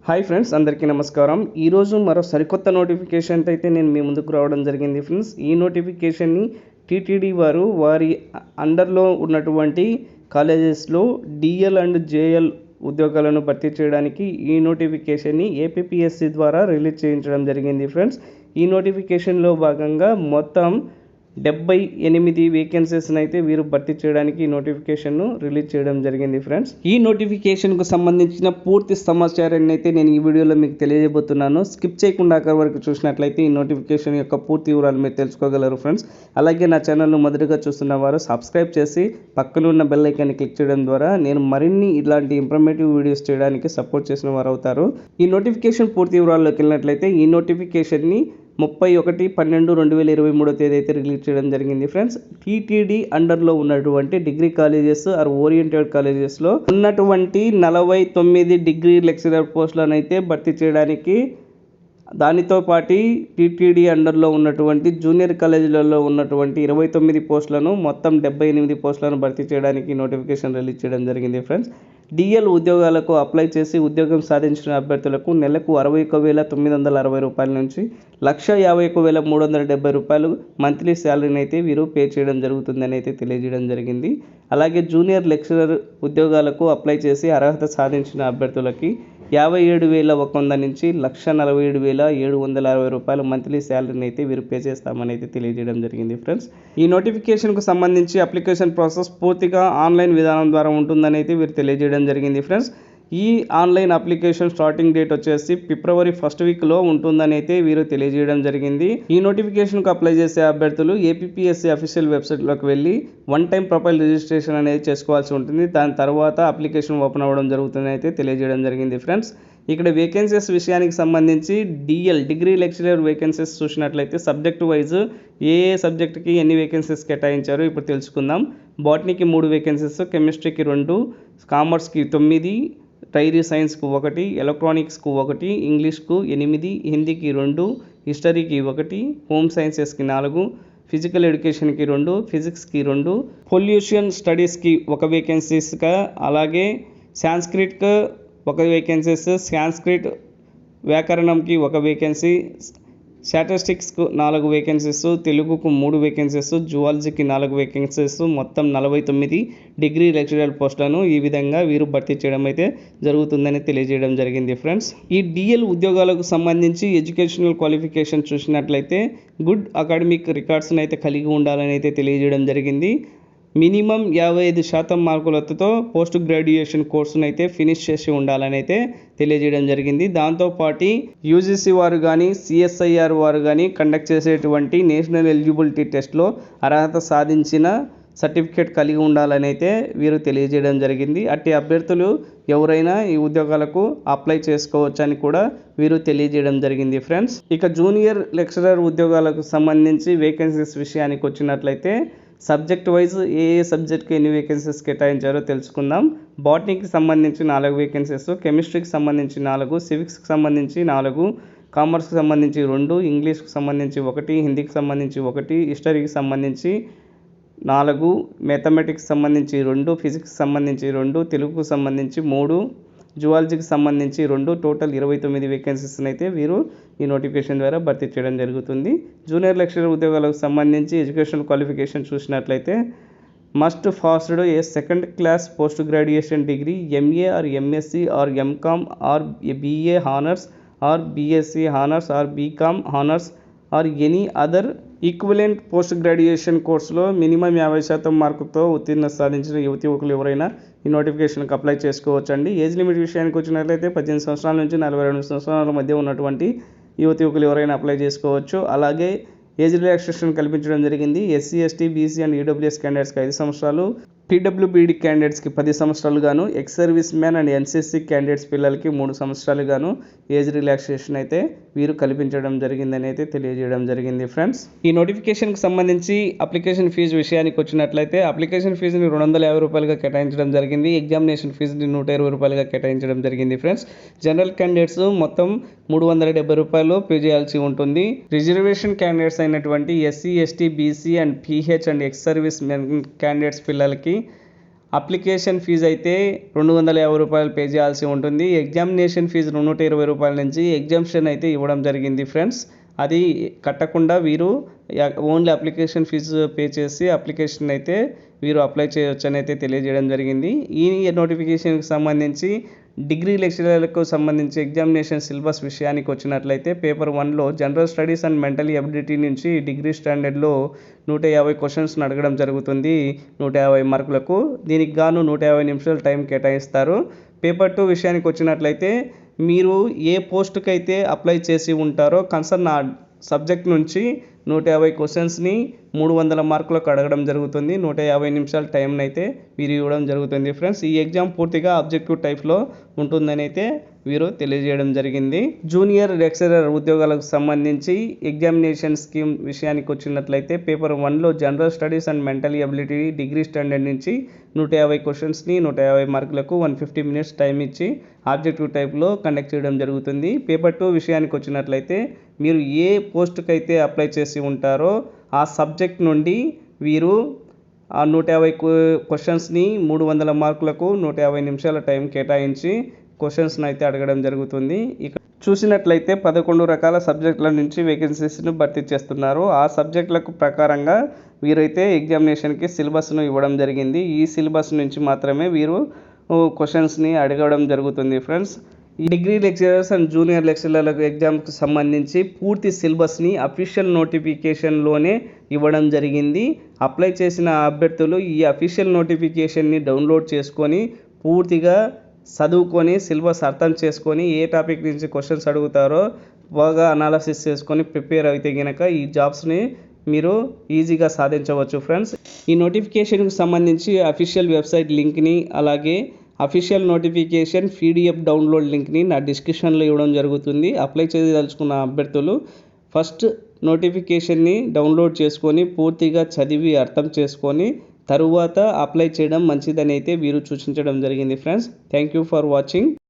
Hi friends, అందరికీ నమస్కారం. ఈరోజు మరో సరికొత్త నోటిఫికేషన్ అయితే నేను మీ ముందుకు రావడం జరిగింది ఫ్రెండ్స్. ఈ నోటిఫికేషన్ని టీటీడీ వారు వారి అండర్లో ఉన్నటువంటి కాలేజెస్లో డిఎల్ అండ్ జేఎల్ ఉద్యోగాలను భర్తీ చేయడానికి ఈ నోటిఫికేషన్ని ఏపీపీఎస్సీ ద్వారా రిలీజ్ చేయించడం జరిగింది ఫ్రెండ్స్. ఈ నోటిఫికేషన్లో భాగంగా మొత్తం 78 వేకెన్సీస్ని అయితే వీరు భర్తీ చేయడానికి ఈ నోటిఫికేషన్ను రిలీజ్ చేయడం జరిగింది ఫ్రెండ్స్. ఈ నోటిఫికేషన్కు సంబంధించిన పూర్తి సమాచారాన్ని అయితే నేను ఈ వీడియోలో మీకు తెలియజేయబోతున్నాను. స్కిప్ చేయకుండా అక్కడి వరకు చూసినట్లయితే ఈ నోటిఫికేషన్ యొక్క పూర్తి వివరాలు మీరు తెలుసుకోగలరు ఫ్రెండ్స్. అలాగే నా ఛానల్ను మొదటిగా చూస్తున్న వారు సబ్స్క్రైబ్ చేసి పక్కన ఉన్న బెల్ ఐకాన్ని క్లిక్ చేయడం ద్వారా నేను మరిన్ని ఇలాంటి ఇన్ఫర్మేటివ్ వీడియోస్ చేయడానికి సపోర్ట్ చేసిన వారు అవుతారు. ఈ నోటిఫికేషన్ పూర్తి వివరాల్లోకి వెళ్ళినట్లయితే ఈ నోటిఫికేషన్ని 31/12/2023 తేదీ అయితే రిలీజ్ చేయడం జరిగింది ఫ్రెండ్స్. టీటీడీ అండర్లో ఉన్నటువంటి డిగ్రీ కాలేజెస్ ఆర్ ఓరియంటెడ్ కాలేజెస్లో ఉన్నటువంటి 49 డిగ్రీ లెక్చరర్ పోస్టులను అయితే భర్తీ చేయడానికి, దానితో పాటు టీటీడీ అండర్లో ఉన్నటువంటి జూనియర్ కాలేజీలలో ఉన్నటువంటి 29 పోస్టులను మొత్తం 78 పోస్టులను భర్తీ చేయడానికి నోటిఫికేషన్ రిలీజ్ చేయడం జరిగింది ఫ్రెండ్స్. డిఎల్ ఉద్యోగాలకు అప్లై చేసి ఉద్యోగం సాధించిన అభ్యర్థులకు నెలకు 61,960 రూపాయల నుంచి 151,370 రూపాయలు మంత్లీ శాలరీని అయితే వీరు పే చేయడం జరుగుతుందని అయితే తెలియజేయడం జరిగింది. అలాగే జూనియర్ లెక్చరర్ ఉద్యోగాలకు అప్లై చేసి అర్హత సాధించిన అభ్యర్థులకి 57,100 నుంచి 147,760 రూపాయలు మంత్లీ శాలరీని అయితే వీరు పే చేస్తామని అయితే తెలియజేయడం జరిగింది ఫ్రెండ్స్. ఈ నోటిఫికేషన్కు సంబంధించి అప్లికేషన్ ప్రాసెస్ పూర్తిగా ఆన్లైన్ విధానం ద్వారా ఉంటుందని అయితే వీరు తెలియజేయడం జరిగింది ఫ్రెండ్స్. ఈ ఆన్లైన్ అప్లికేషన్ స్టార్టింగ్ డేట్ వచ్చేసి ఫిబ్రవరి 1st వీక్లో ఉంటుందని అయితే వీరు తెలియజేయడం జరిగింది. ఈ నోటిఫికేషన్కు అప్లై చేసే అభ్యర్థులు ఏపీపీఎస్సీ అఫీషియల్ వెబ్సైట్లోకి వెళ్ళి వన్ టైం ప్రొఫైల్ రిజిస్ట్రేషన్ అనేది చేసుకోవాల్సి ఉంటుంది. దాని తర్వాత అప్లికేషన్ ఓపెన్ అవ్వడం జరుగుతుందని అయితే తెలియజేయడం జరిగింది ఫ్రెండ్స్. ఇక్కడ వేకెన్సీస్ విషయానికి సంబంధించి డిఎల్ డిగ్రీ లెక్చరర్ వేకెన్సీస్ చూసినట్లయితే సబ్జెక్ట్ వైజ్ ఏ సబ్జెక్ట్కి ఎన్ని వేకెన్సీస్ కేటాయించారో ఇప్పుడు తెలుసుకుందాం. బాటనీకి 3 వేకెన్సీస్, కెమిస్ట్రీకి 2, కామర్స్కి 9, డైరీ సైన్స్కు 1, ఎలక్ట్రానిక్స్కు 1, ఇంగ్లీష్కు 8, హిందీకి 2, హిస్టరీకి 1, హోమ్ సైన్సెస్కి 4, ఫిజికల్ ఎడ్యుకేషన్కి 2, ఫిజిక్స్కి 2, పొల్యూషన్ స్టడీస్కి 1 వేకెన్సీస్గా, అలాగే సాంస్క్రిట్కి 1 వేకెన్సీస్, సాంస్క్రిట్ వ్యాకరణంకి 1 వేకెన్సీ, స్టాటిస్టిక్స్కు 4 వేకెన్సీస్, తెలుగుకు 3 వేకెన్సీస్, జువాలజీకి 4 వేకెన్సీస్, మొత్తం 49 డిగ్రీ లెక్చరర్ పోస్టులను ఈ విధంగా వీరు భర్తీ చేయడం అయితే జరుగుతుందని తెలియజేయడం జరిగింది ఫ్రెండ్స్. ఈ డిఎల్ ఉద్యోగాలకు సంబంధించి ఎడ్యుకేషనల్ క్వాలిఫికేషన్ చూసినట్లయితే గుడ్ అకాడమిక్ రికార్డ్స్ని అయితే కలిగి ఉండాలని అయితే తెలియజేయడం జరిగింది. మినిమం 55% మార్కులతో పోస్ట్ గ్రాడ్యుయేషన్ కోర్సును అయితే ఫినిష్ చేసి ఉండాలని అయితే తెలియజేయడం జరిగింది. దాంతోపాటు యూజీసీ వారు కానీ సిఎస్ఐఆర్ వారు కానీ కండక్ట్ చేసేటువంటి నేషనల్ ఎలిజిబిలిటీ టెస్ట్లో అర్హత సాధించిన సర్టిఫికేట్ కలిగి ఉండాలని అయితే వీరు తెలియజేయడం జరిగింది. అట్టి అభ్యర్థులు ఎవరైనా ఈ ఉద్యోగాలకు అప్లై చేసుకోవచ్చని కూడా వీరు తెలియజేయడం జరిగింది ఫ్రెండ్స్. ఇక జూనియర్ లెక్చరర్ ఉద్యోగాలకు సంబంధించి వేకెన్సీస్ విషయానికి వచ్చినట్లయితే సబ్జెక్ట్ వైజ్ ఏ సబ్జెక్ట్కి ఎన్ని వేకెన్సీస్ కేటాయించారో తెలుసుకుందాం. బాటనీకి సంబంధించి 4 వేకెన్సీస్, కెమిస్ట్రీకి సంబంధించి 4, సివిక్స్కి సంబంధించి 4, కామర్స్కి సంబంధించి 2, ఇంగ్లీష్కి సంబంధించి 1, హిందీకి సంబంధించి 1, హిస్టరీకి సంబంధించి 4, మ్యాథమెటిక్స్ సంబంధించి 2, ఫిజిక్స్ సంబంధించి 2, తెలుగుకు సంబంధించి 3, జువాలజీకి సంబంధించి 2, టోటల్ 29 వేకెన్సీస్ని అయితే వీరు ఈ నోటిఫికేషన్ ద్వారా భర్తీ చేయడం జరుగుతుంది. జూనియర్ లెక్చరర్ ఉద్యోగాలకు సంబంధించి ఎడ్యుకేషనల్ క్వాలిఫికేషన్ చూసినట్లయితే must passed a second class post graduation degree, MA or MSc or MCom or BA honours or BSc honours or BCom honours or any other equivalent post graduation కోర్సులో minimum 50% మార్కుతో ఉత్తీర్ణ సాధించిన యువకులు ఎవరైనా ఈ నోటిఫికేషన్కి apply చేసుకోవచ్చండి. ఏజ్ లిమిట్ విషయానికి వచ్చినట్లయితే 18 సంవత్సరాల నుంచి 42 సంవత్సరాల మధ్య ఉన్నటువంటి యువకులు ఎవరైనా అప్లై చేసుకోవచ్చు. అలాగే ఏజ్ రిలాక్సేషన్ కల్పించడం జరిగింది. SC, ST, BC and EWS క్యాండిడేట్స్కి 5 సంవత్సరాలు, పీడబ్ల్యూబీడీ క్యాండిడేట్స్కి 10 సంవత్సరాలు గాను, ex serviceman and NCC candidates పిల్లలకి 3 సంవత్సరాలు గాను ఏజ్ రిలాక్సేషన్ అయితే వీరు కల్పించడం జరిగిందని అయితే తెలియజేయడం జరిగింది ఫ్రెండ్స్. ఈ నోటిఫికేషన్కి సంబంధించి అప్లికేషన్ ఫీజు విషయానికి వచ్చినట్లయితే అప్లికేషన్ ఫీజుని 250 రూపాయలుగా కేటాయించడం జరిగింది. ఎగ్జామినేషన్ ఫీజుని 120 రూపాయలుగా కేటాయించడం జరిగింది ఫ్రెండ్స్. జనరల్ క్యాండిడేట్స్ మొత్తం 370 రూపాయలు పే చేయాల్సి ఉంటుంది. రిజర్వేషన్ క్యాండిడేట్స్ అయినటువంటి SC, ST, BC and pH and ex service men candidates పిల్లలకి అప్లికేషన్ ఫీజు అయితే 250 రూపాయలు పే చేయాల్సి ఉంటుంది. ఎగ్జామినేషన్ ఫీజు 120 రూపాయల నుంచి ఎగ్జామ్షన్ అయితే ఇవ్వడం జరిగింది ఫ్రెండ్స్. అది కట్టకుండా వీరు ఓన్లీ అప్లికేషన్ ఫీజు పే చేసి అప్లికేషన్ అయితే వీరు అప్లై చేయవచ్చు అని అయితే తెలియజేయడం జరిగింది. ఈ నోటిఫికేషన్కి సంబంధించి డిగ్రీ లెక్చరర్లకు సంబంధించి ఎగ్జామినేషన్ సిలబస్ విషయానికి వచ్చినట్లయితే పేపర్ 1లో general studies and mental ability నుంచి డిగ్రీ స్టాండర్డ్లో 150 క్వశ్చన్స్ను అడగడం జరుగుతుంది 150 మార్కులకు. దీనికి గాను 150 నిమిషాలు టైం కేటాయిస్తారు. పేపర్ 2 విషయానికి వచ్చినట్లయితే మీరు ఏ పోస్టుకి అయితే అప్లై చేసి ఉంటారో కన్సర్న్ ఆ సబ్జెక్ట్ నుంచి 150 క్వశ్చన్స్ని 300 మార్కులకు అడగడం జరుగుతుంది. 150 నిమిషాల టైంని అయితే వీరు ఇవ్వడం జరుగుతుంది ఫ్రెండ్స్. ఈ ఎగ్జామ్ పూర్తిగా ఆబ్జెక్టివ్ టైప్లో ఉంటుందని అయితే వీరు తెలియజేయడం జరిగింది. జూనియర్ లెక్చరర్ ఉద్యోగాలకు సంబంధించి ఎగ్జామినేషన్ స్కీమ్ విషయానికి వచ్చినట్లయితే పేపర్ 1లో general studies and mental ability degree standard నుంచి 150 క్వశ్చన్స్ని 150 మార్కులకు 150 మినిట్స్ టైం ఇచ్చి ఆబ్జెక్టివ్ టైప్లో కండక్ట్ చేయడం జరుగుతుంది. పేపర్ 2 విషయానికి వచ్చినట్లయితే మీరు ఏ పోస్టుకి అయితే అప్లై చేసి ఉంటారో ఆ సబ్జెక్ట్ నుండి వీరు ఆ 150 క్వశ్చన్స్ని 300 మార్కులకు 150 నిమిషాల టైం కేటాయించి క్వశ్చన్స్ని అయితే అడగడం జరుగుతుంది. ఇక చూసినట్లయితే 11 రకాల సబ్జెక్టుల నుంచి వేకెన్సీస్ను భర్తీ చేస్తున్నారు. ఆ సబ్జెక్టులకు ప్రకారంగా వీరైతే ఎగ్జామినేషన్కి సిలబస్ను ఇవ్వడం జరిగింది. ఈ సిలబస్ నుంచి మాత్రమే వీరు క్వశ్చన్స్ని అడగడం జరుగుతుంది ఫ్రెండ్స్. ఈ డిగ్రీ లెక్చరర్స్ అండ్ జూనియర్ లెక్చరర్లకు ఎగ్జామ్కి సంబంధించి పూర్తి సిలబస్ని అఫీషియల్ నోటిఫికేషన్లోనే ఇవ్వడం జరిగింది. అప్లై చేసిన అభ్యర్థులు ఈ అఫీషియల్ నోటిఫికేషన్ని డౌన్లోడ్ చేసుకొని పూర్తిగా చదువుకొని సిలబస్ అర్థం చేసుకొని ఏ టాపిక్ నుంచి క్వశ్చన్స్ అడుగుతారో బాగా అనాలసిస్ చేసుకొని ప్రిపేర్ అయితే కనుక ఈ జాబ్స్ని మీరు ఈజీగా సాధించవచ్చు ఫ్రెండ్స్. ఈ నోటిఫికేషన్కి సంబంధించి అఫీషియల్ వెబ్సైట్ లింక్ని అలాగే అఫీషియల్ నోటిఫికేషన్ PDF డౌన్లోడ్ లింక్ని నా డిస్క్రిప్షన్లో ఇవ్వడం జరుగుతుంది. అప్లై చేయదలుచుకున్న అభ్యర్థులు ఫస్ట్ నోటిఫికేషన్ని డౌన్లోడ్ చేసుకొని పూర్తిగా చదివి అర్థం చేసుకొని తరువాత అప్లై చేయడం మంచిదని అయితే వీరు సూచించడం జరిగింది friends. Thank you for watching.